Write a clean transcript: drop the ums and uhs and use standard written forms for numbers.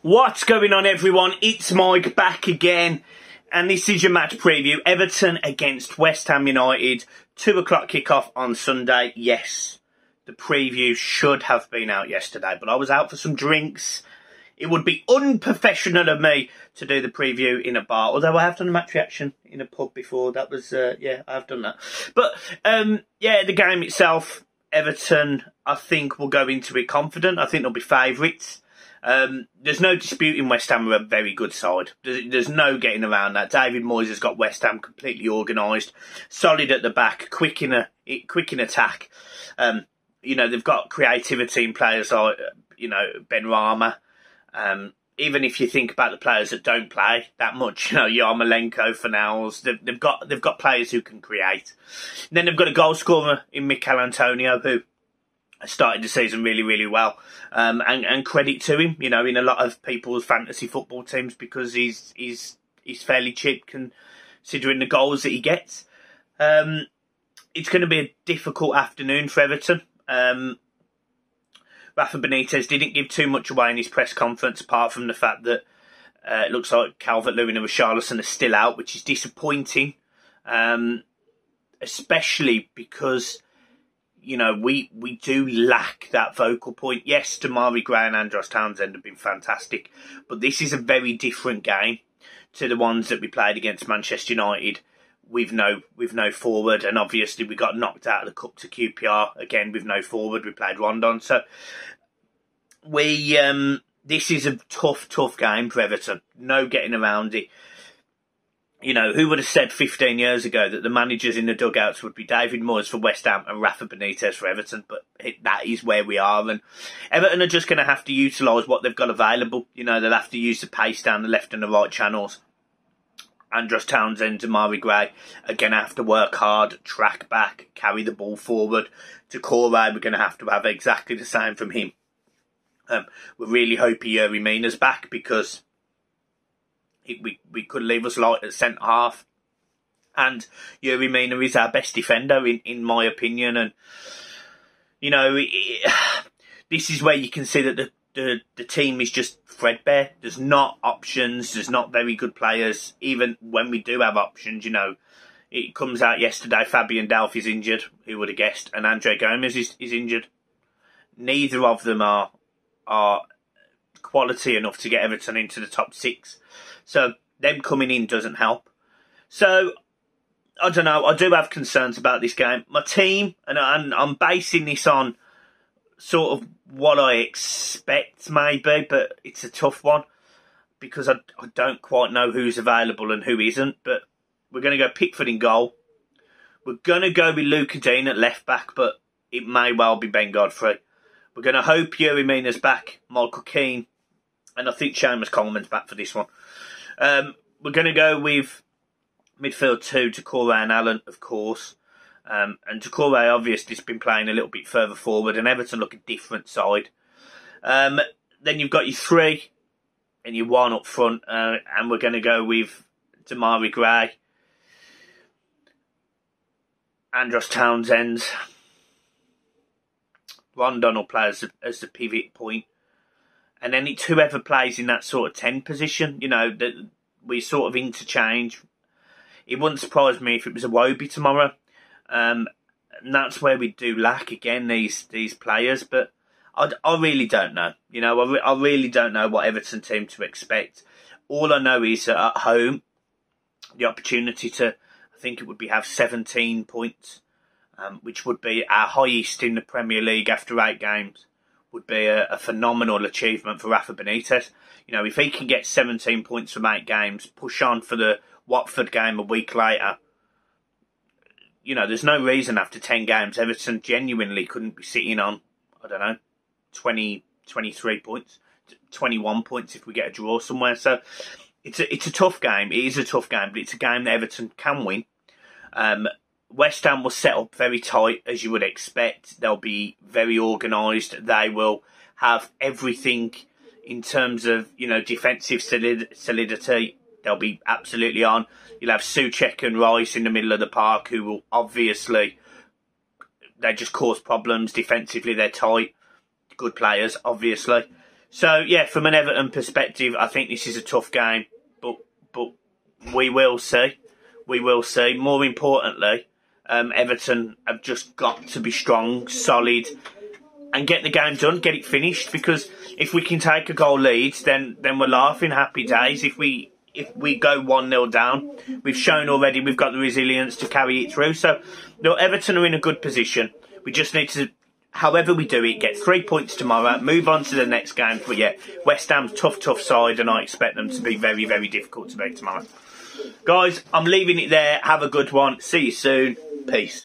What's going on, everyone? It's Mike back again, and this is your match preview. Everton against West Ham United, 2 o'clock kickoff on Sunday. Yes, the preview should have been out yesterday, but I was out for some drinks. It would be unprofessional of me to do the preview in a bar, although I have done a match reaction in a pub before. That was, yeah, I have done that. But, yeah, the game itself, Everton, I think will go into it confident. I think they'll be favourites. There's no disputing West Ham are a very good side. There's no getting around that. David Moyes has got West Ham completely organised, solid at the back, quick in attack. You know, they've got creativity in players like, you know, Ben Rama. Even if you think about the players that don't play that much, you know, Yarmolenko, Fornals, they've got players who can create. And then they've got a goal scorer in Mikel Antonio who started the season really, really well. And credit to him, you know, in a lot of people's fantasy football teams, because he's fairly cheap considering the goals that he gets. It's going to be a difficult afternoon for Everton. Rafa Benitez didn't give too much away in his press conference, apart from the fact that it looks like Calvert-Lewin and Richarlison are still out, which is disappointing, especially because, you know, we do lack that vocal point. Yes, Damari Gray and Andros Townsend have been fantastic, but this is a very different game to the ones that we played against Manchester United with no forward, and obviously we got knocked out of the cup to QPR again with no forward. We played Rondon, so this is a tough game for Everton. No getting around it. You know, who would have said 15 years ago that the managers in the dugouts would be David Moyes for West Ham and Rafa Benitez for Everton? But that is where we are. And Everton are just going to have to utilise what they've got available. You know, they'll have to use the pace down the left and the right channels. Andros Townsend, Damari Gray are going to have to work hard, track back, carry the ball forward. Decore, we're going to have exactly the same from him. We're really hoping Yerry Mina's back, because we could leave us light at centre half, and Yerry Mina is our best defender in my opinion. And you know, this is where you can see that the team is just threadbare. There's not options. There's not very good players. Even when we do have options, you know, it comes out yesterday. Fabian Delph is injured. Who would have guessed? And Andre Gomes is injured. Neither of them are quality enough to get Everton into the top 6. So them coming in doesn't help. So I don't know. I do have concerns about this game. My team, and I'm basing this on sort of what I expect maybe, but it's a tough one because I don't quite know who's available and who isn't. But we're going to go Pickford in goal. We're going to go with Luca Dean at left back, but it may well be Ben Godfrey. We're going to hope Yerry Mina's back, Michael Keane, and I think Seamus Coleman's back for this one. We're going to go with midfield 2, Decore and Allen, of course. And Decore obviously has been playing a little bit further forward, and Everton look a different side. Then you've got your 3 and your 1 up front, and we're going to go with Damari Gray, Andros Townsend. Rondon will play as the pivot point. And then it's whoever plays in that sort of 10 position, you know, that we sort of interchange. It wouldn't surprise me if it was a Iwobi tomorrow. And that's where we do lack, again, these players. But I really don't know. You know, I really don't know what Everton team to expect. All I know is that at home, the opportunity to, I think it would be have 17 points, which would be our highest in the Premier League after 8 games, would be a phenomenal achievement for Rafa Benitez. You know, if he can get 17 points from 8 games, push on for the Watford game a week later, you know, there's no reason after 10 games Everton genuinely couldn't be sitting on, I don't know, 20, 23 points, 21 points if we get a draw somewhere. So it's a tough game. It is a tough game, but it's a game that Everton can win. West Ham will set up very tight, as you would expect. They'll be very organised. They will have everything in terms of, you know, defensive solidity. They'll be absolutely on. You'll have Souček and Rice in the middle of the park, who will obviously, they just cause problems. Defensively, they're tight. Good players, obviously. So, yeah, from an Everton perspective, I think this is a tough game. But we will see. We will see. More importantly, Everton have just got to be strong, solid, and get the game done, get it finished. Because if we can take a goal lead, then we're laughing happy days. If we go 1-0 down, we've shown already we've got the resilience to carry it through. So, look, Everton are in a good position. We just need to, however we do it, get 3 points tomorrow, move on to the next game. But yeah, West Ham's tough side, and I expect them to be very, very difficult to beat tomorrow. Guys, I'm leaving it there. Have a good one. See you soon. Peace.